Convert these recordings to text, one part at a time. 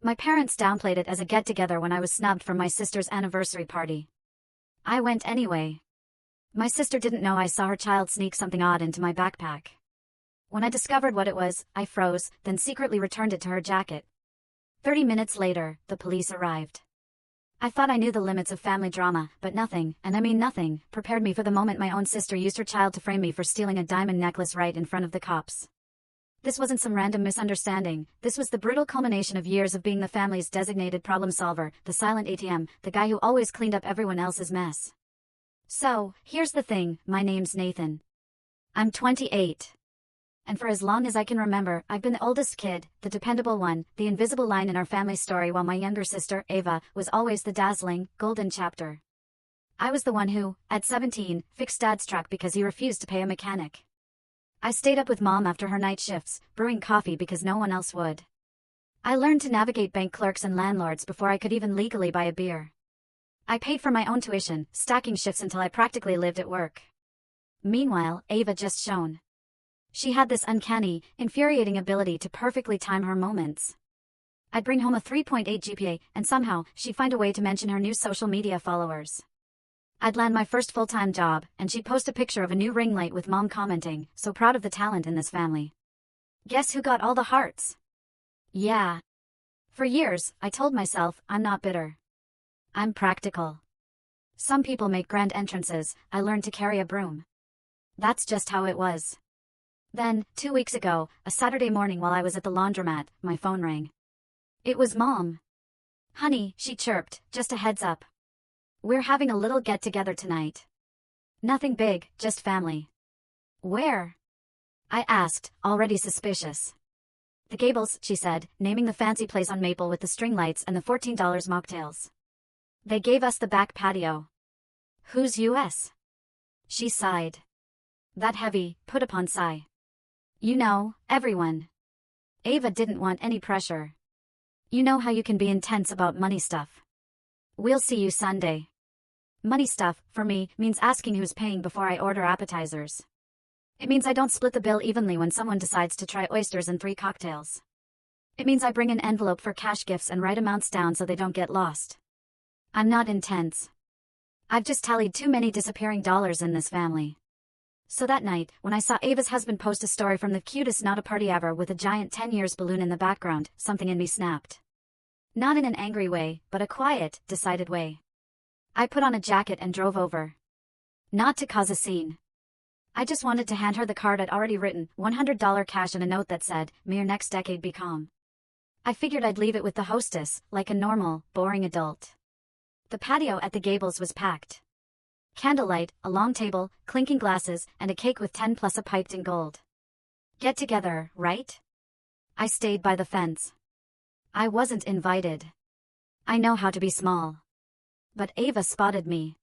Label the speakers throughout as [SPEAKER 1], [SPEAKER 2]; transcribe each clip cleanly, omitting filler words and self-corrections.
[SPEAKER 1] My parents downplayed it as a get-together when I was snubbed from my sister's anniversary party. I went anyway. My sister didn't know I saw her child sneak something odd into my backpack. When I discovered what it was, I froze, then secretly returned it to her jacket. 30 minutes later, the police arrived. I thought I knew the limits of family drama, but nothing, and I mean nothing, prepared me for the moment my own sister used her child to frame me for stealing a diamond necklace right in front of the cops. This wasn't some random misunderstanding, this was the brutal culmination of years of being the family's designated problem solver, the silent ATM, the guy who always cleaned up everyone else's mess. So, here's the thing, my name's Nathan. I'm 28. And for as long as I can remember, I've been the oldest kid, the dependable one, the invisible line in our family story, while my younger sister, Ava, was always the dazzling, golden chapter. I was the one who, at 17, fixed Dad's truck because he refused to pay a mechanic. I stayed up with Mom after her night shifts, brewing coffee because no one else would. I learned to navigate bank clerks and landlords before I could even legally buy a beer. I paid for my own tuition, stacking shifts until I practically lived at work. Meanwhile, Ava just shone. She had this uncanny, infuriating ability to perfectly time her moments. I'd bring home a 3.8 GPA, and somehow, she'd find a way to mention her new social media followers. I'd land my first full-time job, and she'd post a picture of a new ring light with Mom commenting, "So proud of the talent in this family." Guess who got all the hearts? Yeah. For years, I told myself, I'm not bitter. I'm practical. Some people make grand entrances, I learned to carry a broom. That's just how it was. Then, 2 weeks ago, a Saturday morning while I was at the laundromat, my phone rang. It was Mom. "Honey," she chirped, "just a heads up. We're having a little get-together tonight. Nothing big, just family." "Where?" I asked, already suspicious. "The Gables," she said, naming the fancy place on Maple with the string lights and the $14 mocktails. "They gave us the back patio." "Who's US?" She sighed. That heavy, put-upon sigh. "You know, everyone." Ava didn't want any pressure. "You know how you can be intense about money stuff. We'll see you Sunday." Money stuff, for me, means asking who's paying before I order appetizers. It means I don't split the bill evenly when someone decides to try oysters and 3 cocktails. It means I bring an envelope for cash gifts and write amounts down so they don't get lost. I'm not intense. I've just tallied too many disappearing dollars in this family. So that night, when I saw Ava's husband post a story from the cutest not-a-party ever with a giant 10 years balloon in the background, something in me snapped. Not in an angry way, but a quiet, decided way. I put on a jacket and drove over. Not to cause a scene. I just wanted to hand her the card I'd already written, $100 cash and a note that said, "May your next decade be calm." I figured I'd leave it with the hostess, like a normal, boring adult. The patio at the Gables was packed. Candlelight, a long table, clinking glasses, and a cake with 10 plus a piped in gold. Get together, right? I stayed by the fence. I wasn't invited. I know how to be small. But Ava spotted me.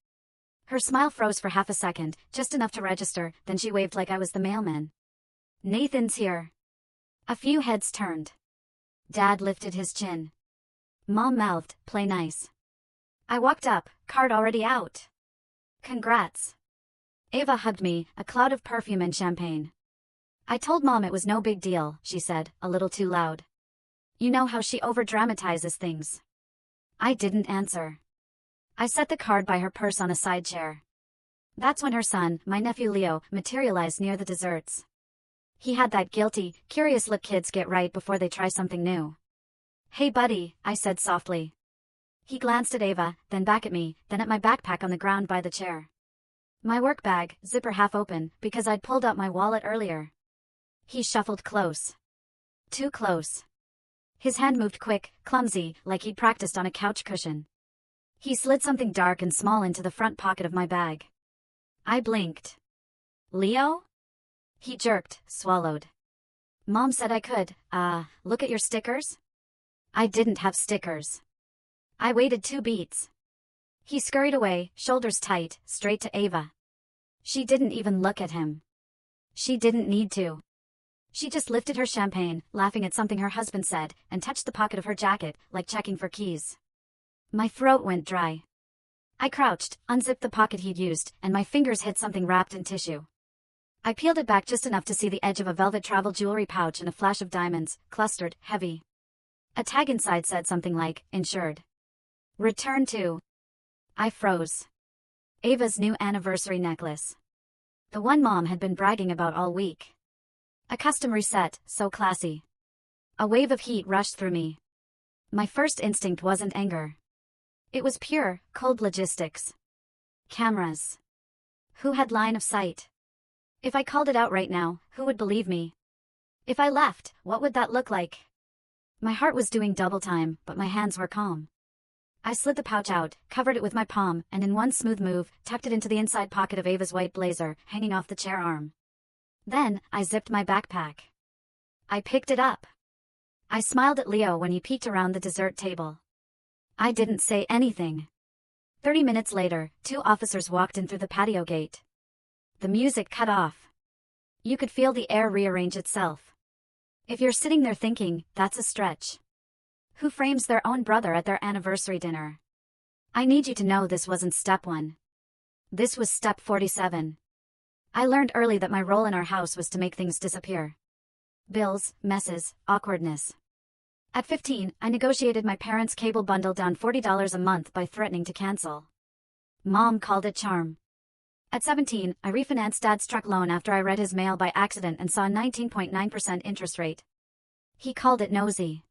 [SPEAKER 1] Her smile froze for half a second, just enough to register, then she waved like I was the mailman. "Nathan's here." A few heads turned. Dad lifted his chin. Mom mouthed, "Play nice." I walked up, card already out. "Congrats." Ava hugged me, a cloud of perfume and champagne. "I told Mom it was no big deal," she said, a little too loud. "You know how she over-dramatizes things." I didn't answer. I set the card by her purse on a side chair. That's when her son, my nephew Leo, materialized near the desserts. He had that guilty, curious look kids get right before they try something new. "Hey buddy," I said softly. He glanced at Ava, then back at me, then at my backpack on the ground by the chair. My work bag, zipper half open, because I'd pulled out my wallet earlier. He shuffled close. Too close. His hand moved quick, clumsy, like he'd practiced on a couch cushion. He slid something dark and small into the front pocket of my bag. I blinked. "Leo?" He jerked, swallowed. "Mom said I could, look at your stickers?" I didn't have stickers. I waited 2 beats. He scurried away, shoulders tight, straight to Ava. She didn't even look at him. She didn't need to. She just lifted her champagne, laughing at something her husband said, and touched the pocket of her jacket, like checking for keys. My throat went dry. I crouched, unzipped the pocket he'd used, and my fingers hit something wrapped in tissue. I peeled it back just enough to see the edge of a velvet travel jewelry pouch and a flash of diamonds, clustered, heavy. A tag inside said something like, insured. Return to. I froze. Ava's new anniversary necklace. The one Mom had been bragging about all week. A custom reset, so classy. A wave of heat rushed through me. My first instinct wasn't anger. It was pure, cold logistics. Cameras. Who had line of sight? If I called it out right now, who would believe me? If I left, what would that look like? My heart was doing double time, but my hands were calm. I slid the pouch out, covered it with my palm, and in one smooth move, tucked it into the inside pocket of Ava's white blazer, hanging off the chair arm. Then, I zipped my backpack. I picked it up. I smiled at Leo when he peeked around the dessert table. I didn't say anything. 30 minutes later, 2 officers walked in through the patio gate. The music cut off. You could feel the air rearrange itself. If you're sitting there thinking, that's a stretch. Who frames their own brother at their anniversary dinner? I need you to know this wasn't step 1. This was step 47. I learned early that my role in our house was to make things disappear. Bills, messes, awkwardness. At 15, I negotiated my parents' cable bundle down $40 a month by threatening to cancel. Mom called it charm. At 17, I refinanced Dad's truck loan after I read his mail by accident and saw a 19.9% interest rate. He called it nosy.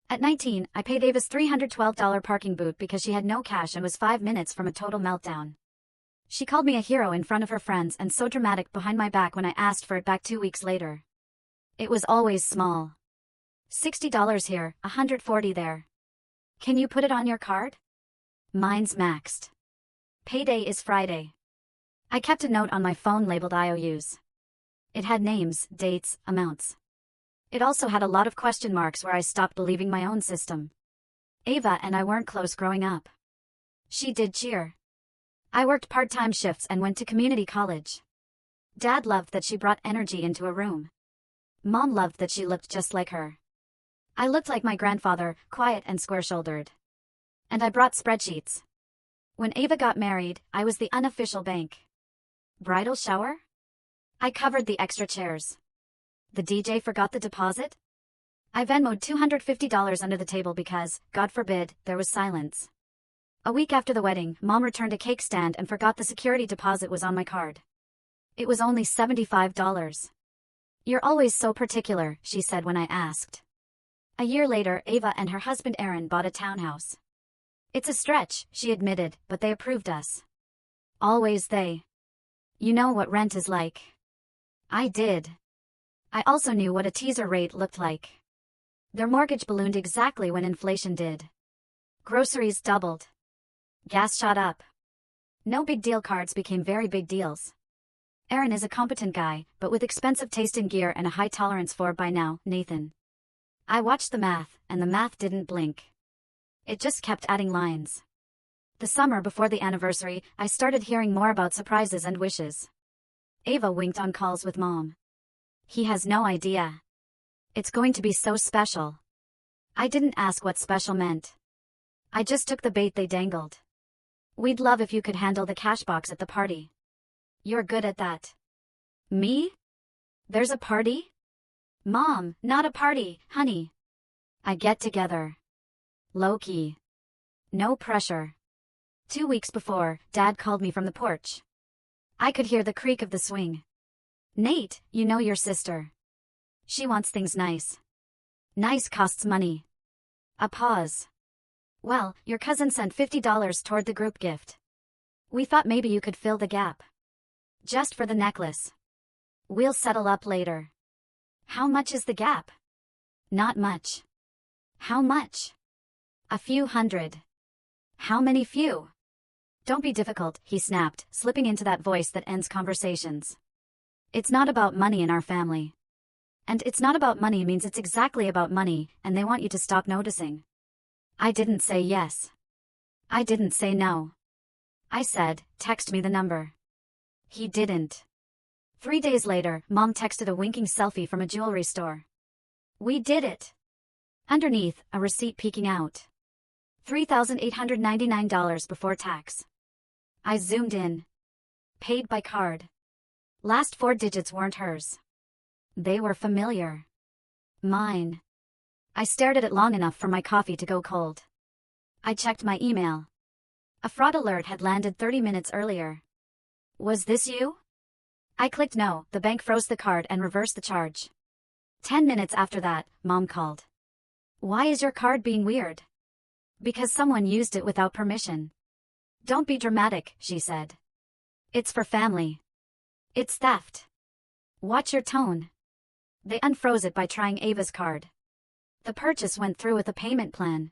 [SPEAKER 1] At 19, I paid Ava's $312 parking boot because she had no cash and was 5 minutes from a total meltdown. She called me a hero in front of her friends and so dramatic behind my back when I asked for it back 2 weeks later. It was always small. $60 here, $140 there. Can you put it on your card? Mine's maxed. Payday is Friday. I kept a note on my phone labeled IOUs. It had names, dates, amounts. It also had a lot of question marks where I stopped believing my own system. Ava and I weren't close growing up. She did cheer. I worked part-time shifts and went to community college. Dad loved that she brought energy into a room. Mom loved that she looked just like her. I looked like my grandfather, quiet and square-shouldered. And I brought spreadsheets. When Ava got married, I was the unofficial bank. Bridal shower? I covered the extra chairs. The DJ forgot the deposit? I Venmoed $250 under the table because, God forbid, there was silence. A week after the wedding, Mom returned a cake stand and forgot the security deposit was on my card. It was only $75. You're always so particular, she said when I asked. A year later, Ava and her husband Aaron bought a townhouse. It's a stretch, she admitted, but they approved us. Always they. You know what rent is like. I did. I also knew what a teaser rate looked like. Their mortgage ballooned exactly when inflation did. Groceries doubled. Gas shot up. No big deal cards became very big deals. Aaron is a competent guy, but with expensive taste in gear and a high tolerance for, by now, Nathan. I watched the math, and the math didn't blink. It just kept adding lines. The summer before the anniversary, I started hearing more about surprises and wishes. Ava winked on calls with Mom. He has no idea. It's going to be so special. I didn't ask what special meant. I just took the bait they dangled. We'd love if you could handle the cash box at the party. You're good at that. Me? There's a party? Mom, not a party, honey. A get-together. Low-key. No pressure. 2 weeks before, Dad called me from the porch. I could hear the creak of the swing. Nate, you know your sister. She wants things nice. Nice costs money. A pause. Well, your cousin sent $50 toward the group gift. We thought maybe you could fill the gap. Just for the necklace. We'll settle up later. How much is the gap? Not much. How much? A few hundred. How many few? Don't be difficult, he snapped, slipping into that voice that ends conversations. It's not about money in our family. And it's not about money means it's exactly about money, and they want you to stop noticing. I didn't say yes. I didn't say no. I said, text me the number. He didn't. 3 days later, Mom texted a winking selfie from a jewelry store. We did it. Underneath, a receipt peeking out. $3,899 before tax. I zoomed in. Paid by card. Last 4 digits weren't hers. They were familiar. Mine. I stared at it long enough for my coffee to go cold. I checked my email. A fraud alert had landed 30 minutes earlier. Was this you? I clicked no. The bank froze the card and reversed the charge. 10 minutes after that, Mom called. Why is your card being weird? Because someone used it without permission. Don't be dramatic, she said. It's for family. It's theft. Watch your tone. They unfroze it by trying Ava's card. The purchase went through with a payment plan.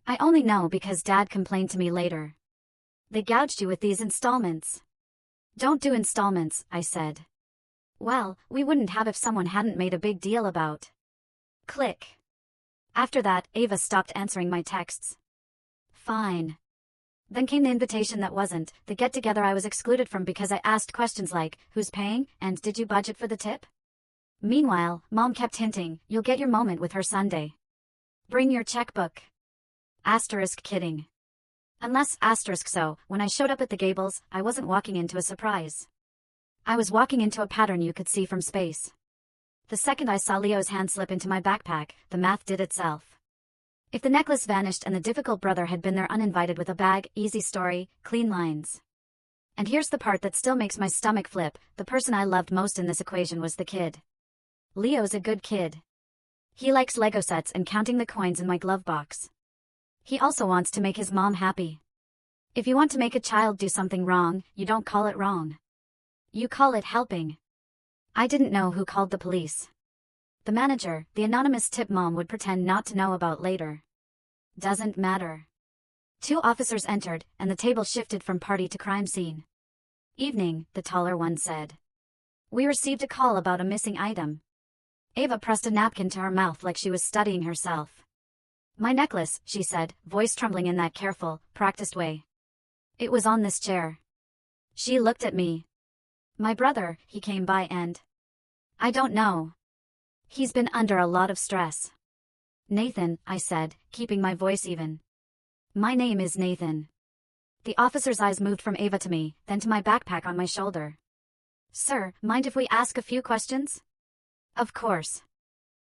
[SPEAKER 1] I only know because Dad complained to me later. They gouged you with these installments. Don't do installments, I said. Well, we wouldn't have if someone hadn't made a big deal about. Click. After that, Ava stopped answering my texts. Fine. Then came the invitation that wasn't, the get-together I was excluded from because I asked questions like, who's paying, and did you budget for the tip? Meanwhile, Mom kept hinting, you'll get your moment with her Sunday. Bring your checkbook. Asterisk kidding. Unless asterisk so, when I showed up at the Gables, I wasn't walking into a surprise. I was walking into a pattern you could see from space. The second I saw Leo's hand slip into my backpack, the math did itself. If the necklace vanished and the difficult brother had been there uninvited with a bag, easy story, clean lines. And here's the part that still makes my stomach flip, the person I loved most in this equation was the kid. Leo's a good kid. He likes Lego sets and counting the coins in my glove box. He also wants to make his mom happy. If you want to make a child do something wrong, you don't call it wrong. You call it helping. I didn't know who called the police. The manager, the anonymous tip Mom would pretend not to know about later. Doesn't matter. 2 officers entered, and the table shifted from party to crime scene. Evening, the taller one said. We received a call about a missing item. Ava pressed a napkin to her mouth like she was studying herself. My necklace, she said, voice trembling in that careful, practiced way. It was on this chair. She looked at me. My brother, he came by and... I don't know. He's been under a lot of stress. Nathan, I said, keeping my voice even. My name is Nathan. The officer's eyes moved from Ava to me, then to my backpack on my shoulder. Sir, mind if we ask a few questions? Of course.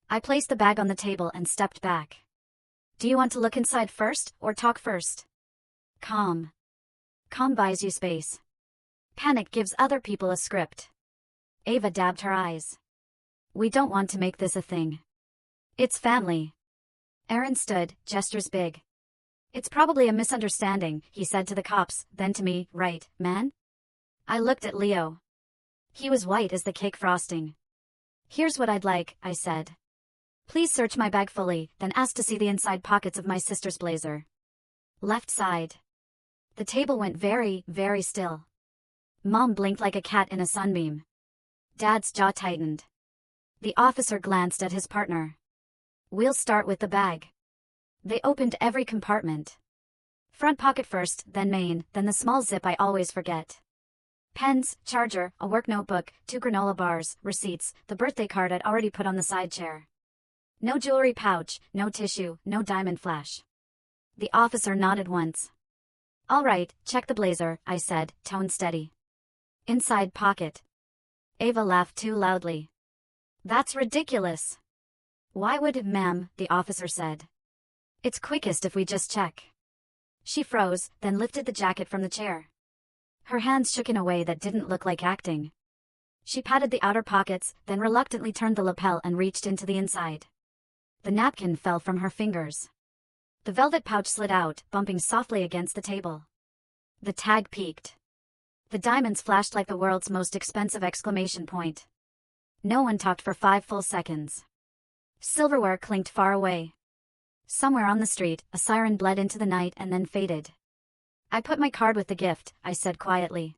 [SPEAKER 1] I placed the bag on the table and stepped back. Do you want to look inside first, or talk first? Calm. Calm buys you space. Panic gives other people a script. Ava dabbed her eyes. We don't want to make this a thing. It's family. Aaron stood, gestures big. It's probably a misunderstanding, he said to the cops, then to me, right, man? I looked at Leo. He was white as the cake frosting. Here's what I'd like, I said. Please search my bag fully, then ask to see the inside pockets of my sister's blazer. Left side. The table went very, very still. Mom blinked like a cat in a sunbeam. Dad's jaw tightened. The officer glanced at his partner. We'll start with the bag. They opened every compartment. Front pocket first, then main, then the small zip I always forget. Pens, charger, a work notebook, 2 granola bars, receipts, the birthday card I'd already put on the side chair. No jewelry pouch, no tissue, no diamond flash. The officer nodded once. All right, check the blazer, I said, tone steady. Inside pocket. Ava laughed too loudly. That's ridiculous. Why would, ma'am, the officer said. It's quickest if we just check. She froze, then lifted the jacket from the chair. Her hands shook in a way that didn't look like acting. She patted the outer pockets, then reluctantly turned the lapel and reached into the inside. The napkin fell from her fingers. The velvet pouch slid out, bumping softly against the table. The tag peaked. The diamonds flashed like the world's most expensive exclamation point. No one talked for 5 full seconds. Silverware clinked far away. Somewhere on the street, a siren bled into the night and then faded. I put my card with the gift, I said quietly.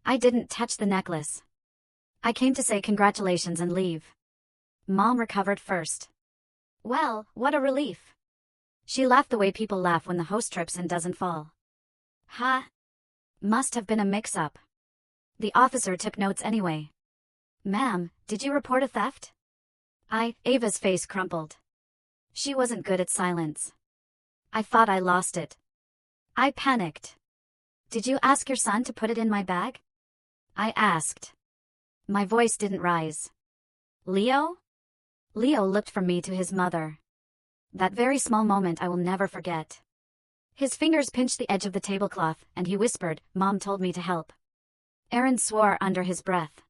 [SPEAKER 1] I didn't touch the necklace. I came to say congratulations and leave. Mom recovered first. Well, what a relief. She laughed the way people laugh when the host trips and doesn't fall. Huh? Must have been a mix-up. The officer took notes anyway. Ma'am, did you report a theft? Ava's face crumpled. She wasn't good at silence. I thought I lost it. I panicked. Did you ask your son to put it in my bag? I asked. My voice didn't rise. Leo? Leo looked from me to his mother. That very small moment I will never forget. His fingers pinched the edge of the tablecloth, and he whispered, "Mom told me to help." Aaron swore under his breath.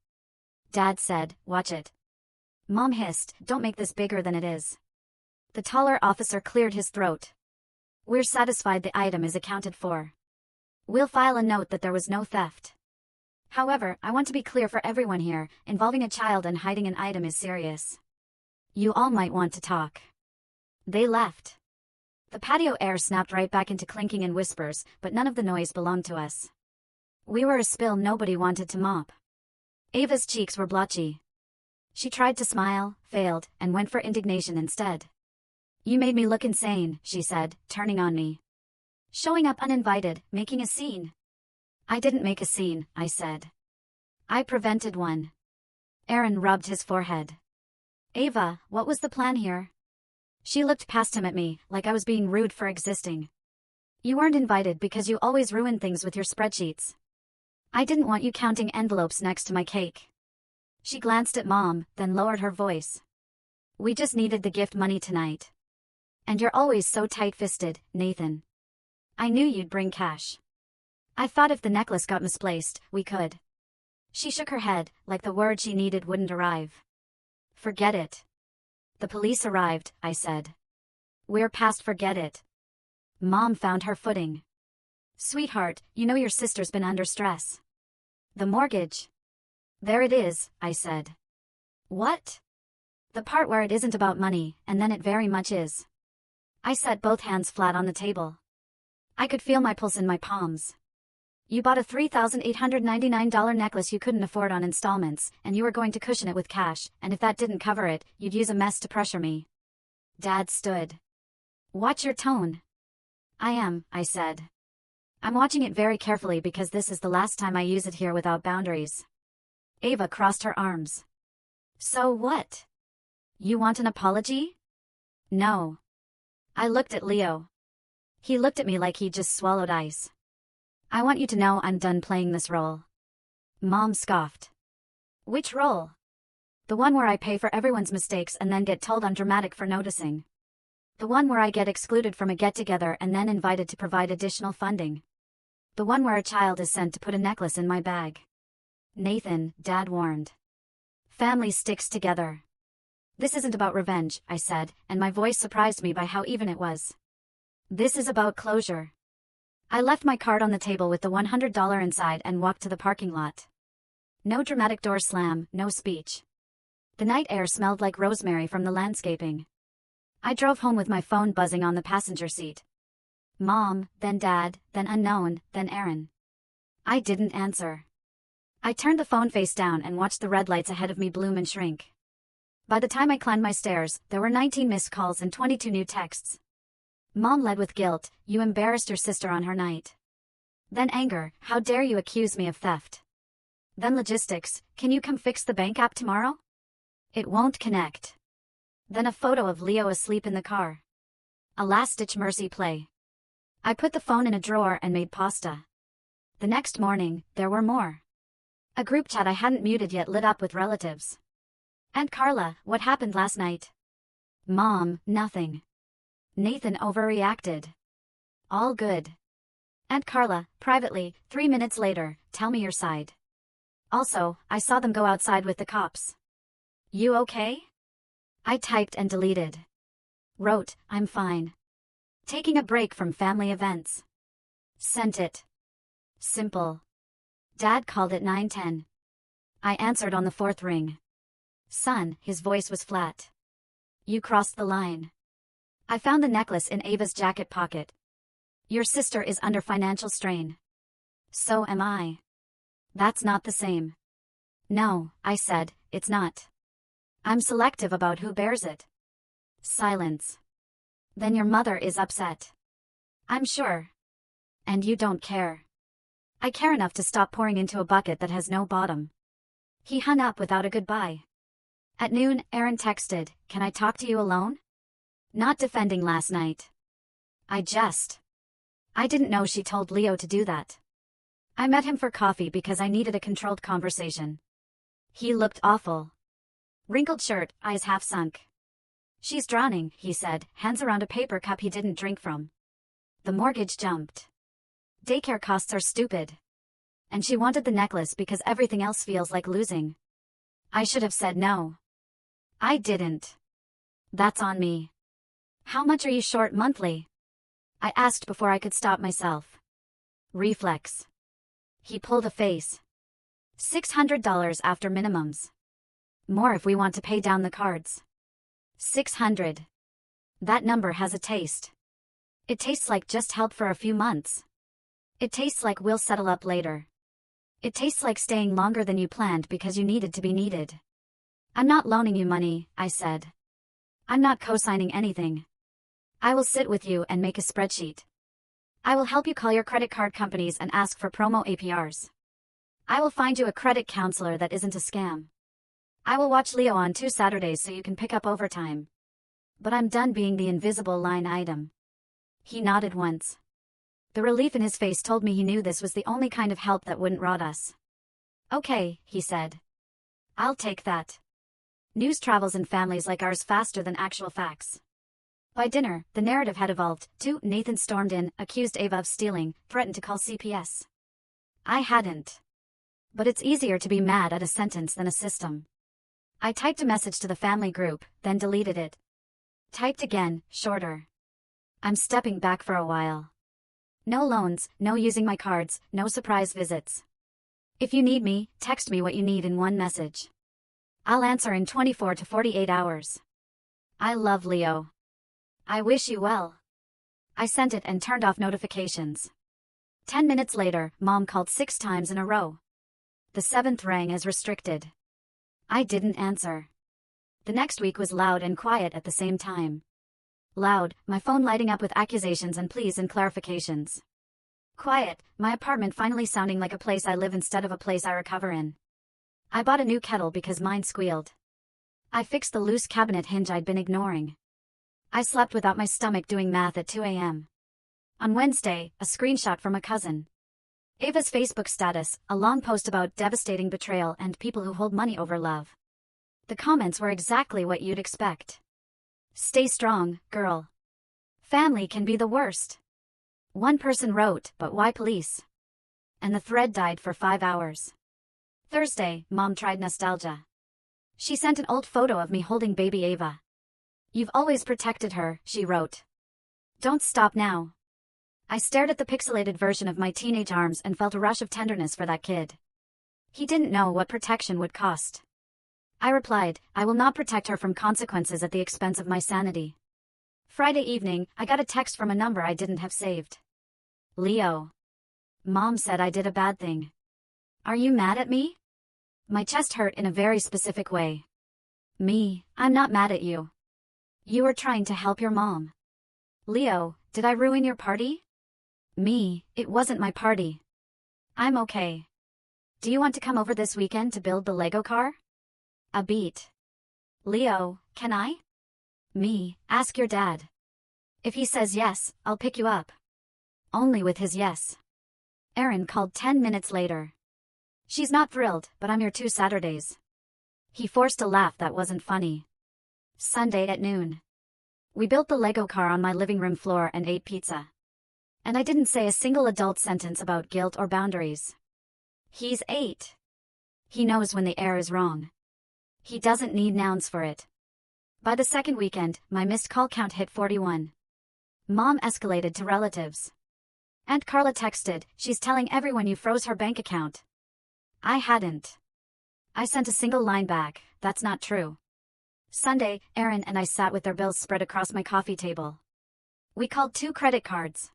[SPEAKER 1] Dad said, "Watch it." Mom hissed, "Don't make this bigger than it is." The taller officer cleared his throat. "We're satisfied the item is accounted for. We'll file a note that there was no theft. However, I want to be clear for everyone here, involving a child and hiding an item is serious. You all might want to talk." They left. The patio air snapped right back into clinking and whispers, but none of the noise belonged to us. We were a spill nobody wanted to mop. Ava's cheeks were blotchy. She tried to smile, failed, and went for indignation instead. "You made me look insane," she said, turning on me. "Showing up uninvited, making a scene." "I didn't make a scene," I said. "I prevented one." Aaron rubbed his forehead. "Ava, what was the plan here?" She looked past him at me, like I was being rude for existing. "You weren't invited because you always ruin things with your spreadsheets. I didn't want you counting envelopes next to my cake." She glanced at Mom, then lowered her voice. "We just needed the gift money tonight. And you're always so tight-fisted, Nathan. I knew you'd bring cash. I thought if the necklace got misplaced, we could." She shook her head, like the word she needed wouldn't arrive. "Forget it." "The police arrived," I said. "We're past forget it." Mom found her footing. "Sweetheart, you know your sister's been under stress." "The mortgage." "There it is," I said. "What?" "The part where it isn't about money, and then it very much is." I set both hands flat on the table. I could feel my pulse in my palms. "You bought a $3,899 necklace you couldn't afford on installments, and you were going to cushion it with cash, and if that didn't cover it, you'd use a mess to pressure me." Dad stood. "Watch your tone." "I am," I said. "I'm watching it very carefully because this is the last time I use it here without boundaries." Ava crossed her arms. "So what? You want an apology?" "No." I looked at Leo. He looked at me like he'd just swallowed ice. "I want you to know I'm done playing this role." Mom scoffed. "Which role?" "The one where I pay for everyone's mistakes and then get told I'm dramatic for noticing. The one where I get excluded from a get-together and then invited to provide additional funding. The one where a child is sent to put a necklace in my bag." "Nathan," Dad warned. "Family sticks together." "This isn't about revenge," I said, and my voice surprised me by how even it was. "This is about closure." I left my card on the table with the $100 inside and walked to the parking lot. No dramatic door slam, no speech. The night air smelled like rosemary from the landscaping. I drove home with my phone buzzing on the passenger seat. Mom, then Dad, then unknown, then Aaron. I didn't answer. I turned the phone face down and watched the red lights ahead of me bloom and shrink. By the time I climbed my stairs, there were 19 missed calls and 22 new texts. Mom led with guilt, "You embarrassed your sister on her night." Then anger, "How dare you accuse me of theft." Then logistics, "Can you come fix the bank app tomorrow? It won't connect." Then a photo of Leo asleep in the car. A last-ditch mercy play. I put the phone in a drawer and made pasta. The next morning, there were more. A group chat I hadn't muted yet lit up with relatives. "Aunt Carla, what happened last night?" "Mom, nothing." "Nathan overreacted." "All good." "Aunt Carla, privately, 3 minutes later, tell me your side. Also, I saw them go outside with the cops." "You okay?" I typed and deleted. Wrote, "I'm fine. Taking a break from family events." Sent it. Simple. Dad called at 9:10. I answered on the 4th ring. "Son," his voice was flat. "You crossed the line." I found the necklace in Ava's jacket pocket. "Your sister is under financial strain." "So am I." "That's not the same." "No," I said, "it's not. I'm selective about who bears it." Silence. "Then your mother is upset." "I'm sure." "And you don't care." "I care enough to stop pouring into a bucket that has no bottom." He hung up without a goodbye. At noon, Aaron texted, "Can I talk to you alone? Not defending last night." I didn't know she told Leo to do that. I met him for coffee because I needed a controlled conversation. He looked awful. Wrinkled shirt, eyes half sunk. She's drowning, he said, hands around a paper cup he didn't drink from. The mortgage jumped. Daycare costs are stupid. And she wanted the necklace because everything else feels like losing. I should have said no. I didn't. That's on me. How much are you short monthly? I asked before I could stop myself. Reflex. He pulled a face. $600 after minimums. More if we want to pay down the cards. 600. That number has a taste. It tastes like just help for a few months. It tastes like we'll settle up later. It tastes like staying longer than you planned because you needed to be needed. I'm not loaning you money, I said. I'm not co-signing anything. I will sit with you and make a spreadsheet. I will help you call your credit card companies and ask for promo APRs. I will find you a credit counselor that isn't a scam. I will watch Leo on 2 Saturdays so you can pick up overtime. But I'm done being the invisible line item. He nodded once. The relief in his face told me he knew this was the only kind of help that wouldn't rot us. Okay, he said. I'll take that. News travels in families like ours faster than actual facts. By dinner, the narrative had evolved to Nathan stormed in, accused Ava of stealing, threatened to call CPS. I hadn't. But it's easier to be mad at a sentence than a system. I typed a message to the family group, then deleted it. Typed again, shorter. I'm stepping back for a while. No loans, no using my cards, no surprise visits. If you need me, text me what you need in one message. I'll answer in 24 to 48 hours. I love Leo. I wish you well. I sent it and turned off notifications. 10 minutes later, Mom called 6 times in a row. The 7th rang as restricted. I didn't answer. The next week was loud and quiet at the same time. Loud, my phone lighting up with accusations and pleas and clarifications. Quiet, my apartment finally sounding like a place I live instead of a place I recover in. I bought a new kettle because mine squealed. I fixed the loose cabinet hinge I'd been ignoring. I slept without my stomach doing math at 2 a.m. On Wednesday, a screenshot from a cousin. Ava's Facebook status, a long post about devastating betrayal and people who hold money over love. The comments were exactly what you'd expect. Stay strong, girl. Family can be the worst. One person wrote, but why police? And the thread died for 5 hours. Thursday, Mom tried nostalgia. She sent an old photo of me holding baby Ava. You've always protected her, she wrote. Don't stop now. I stared at the pixelated version of my teenage arms and felt a rush of tenderness for that kid. He didn't know what protection would cost. I replied, I will not protect her from consequences at the expense of my sanity. Friday evening, I got a text from a number I didn't have saved. Leo. Mom said I did a bad thing. Are you mad at me? My chest hurt in a very specific way. Me, I'm not mad at you. You were trying to help your mom. Leo, did I ruin your party? Me, it wasn't my party. I'm okay. Do you want to come over this weekend to build the Lego car? A beat. Leo, can I? Me, ask your dad. If he says yes, I'll pick you up. Only with his yes. Erin called 10 minutes later. She's not thrilled, but I'm here 2 Saturdays. He forced a laugh that wasn't funny. Sunday at noon. We built the Lego car on my living room floor and ate pizza. And I didn't say a single adult sentence about guilt or boundaries. He's 8. He knows when the air is wrong. He doesn't need nouns for it. By the second weekend, my missed call count hit 41. Mom escalated to relatives. Aunt Carla texted, she's telling everyone you froze her bank account. I hadn't. I sent a single line back, that's not true. Sunday, Erin and I sat with their bills spread across my coffee table. We called 2 credit cards.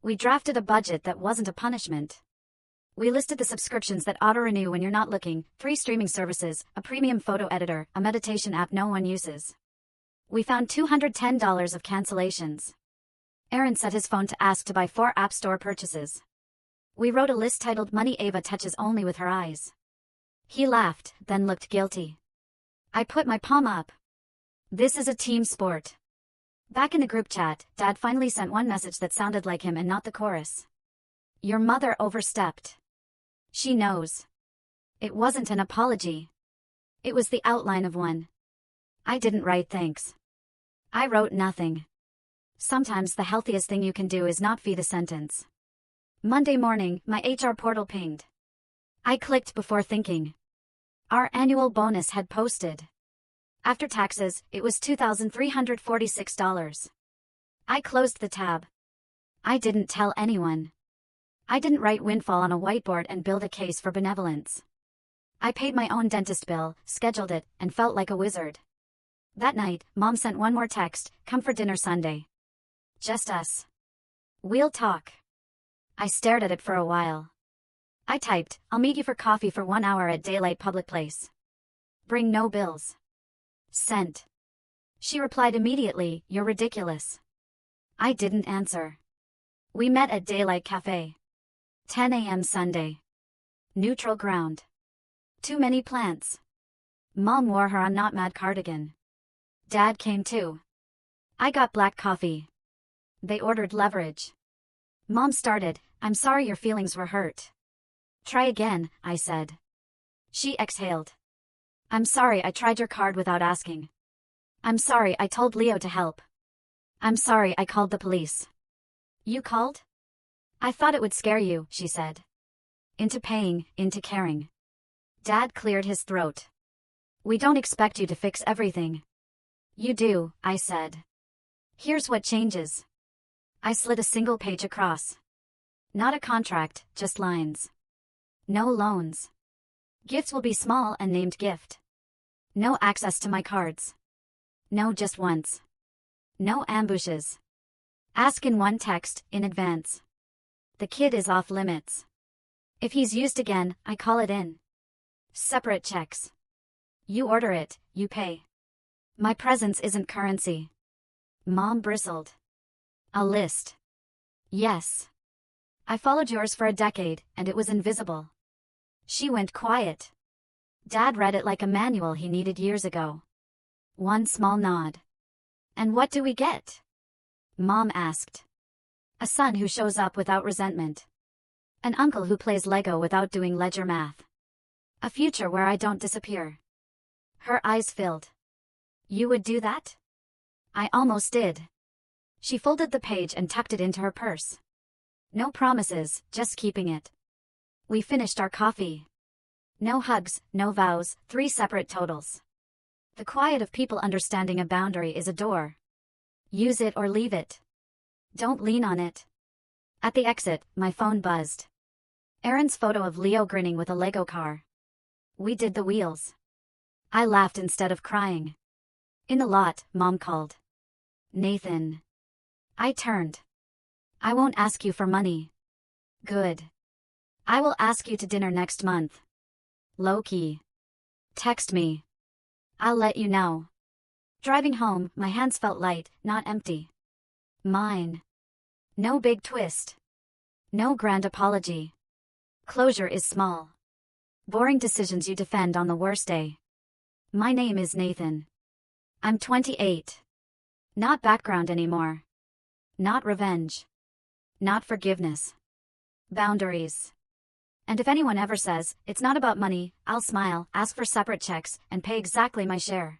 [SPEAKER 1] We drafted a budget that wasn't a punishment. We listed the subscriptions that auto-renew when you're not looking, 3 streaming services, a premium photo editor, a meditation app no one uses. We found $210 of cancellations. Erin set his phone to ask to buy 4 App Store purchases. We wrote a list titled Money Ava Touches Only with Her Eyes. He laughed, then looked guilty. I put my palm up. This is a team sport. Back in the group chat, Dad finally sent one message that sounded like him and not the chorus. Your mother overstepped. She knows. It wasn't an apology. It was the outline of one. I didn't write thanks. I wrote nothing. Sometimes the healthiest thing you can do is not feed a sentence. Monday morning, my HR portal pinged. I clicked before thinking. Our annual bonus had posted. After taxes, it was $2,346. I closed the tab. I didn't tell anyone. I didn't write windfall on a whiteboard and build a case for benevolence. I paid my own dentist bill, scheduled it, and felt like a wizard. That night, Mom sent one more text, "Come for dinner Sunday. Just us. We'll talk." I stared at it for a while. I typed, "I'll meet you for coffee for 1 hour at Daylight Public Place. Bring no bills." Sent. She replied immediately, "You're ridiculous." I didn't answer. We met at Daylight Cafe. 10 a.m. Sunday. Neutral ground. Too many plants. Mom wore her "I'm not mad" cardigan. Dad came too. I got black coffee. They ordered leverage. Mom started, "I'm sorry your feelings were hurt." "Try again," I said. She exhaled. "I'm sorry I tried your card without asking. I'm sorry I told Leo to help. I'm sorry I called the police." "You called?" "I thought it would scare you," she said. "Into paying, into caring." Dad cleared his throat. "We don't expect you to fix everything." "You do," I said. "Here's what changes." I slid a single page across. Not a contract, just lines. No loans. Gifts will be small and named gift. No access to my cards. No, just once. No ambushes. Ask in one text, in advance. The kid is off limits. If he's used again, I call it in. Separate checks. You order it, you pay. My presence isn't currency. Mom bristled. "A list." "Yes. I followed yours for a decade, and it was invisible." She went quiet. Dad read it like a manual he needed years ago. One small nod. "And what do we get?" Mom asked. "A son who shows up without resentment. An uncle who plays Lego without doing ledger math. A future where I don't disappear." Her eyes filled. "You would do that?" I almost did. She folded the page and tucked it into her purse. No promises, just keeping it. We finished our coffee. No hugs, no vows, 3 separate totals. The quiet of people understanding a boundary is a door. Use it or leave it. Don't lean on it. At the exit, my phone buzzed. Aaron's photo of Leo grinning with a Lego car. We did the wheels. I laughed instead of crying. In the lot, Mom called. "Nathan." I turned. "I won't ask you for money." "Good. I will ask you to dinner next month." Low-key. "Text me. I'll let you know." Driving home, my hands felt light, not empty. Mine. No big twist. No grand apology. Closure is small. Boring decisions you defend on the worst day. My name is Nathan. I'm 28. Not background anymore. Not revenge. Not forgiveness. Boundaries. And if anyone ever says, it's not about money, I'll smile, ask for separate checks, and pay exactly my share.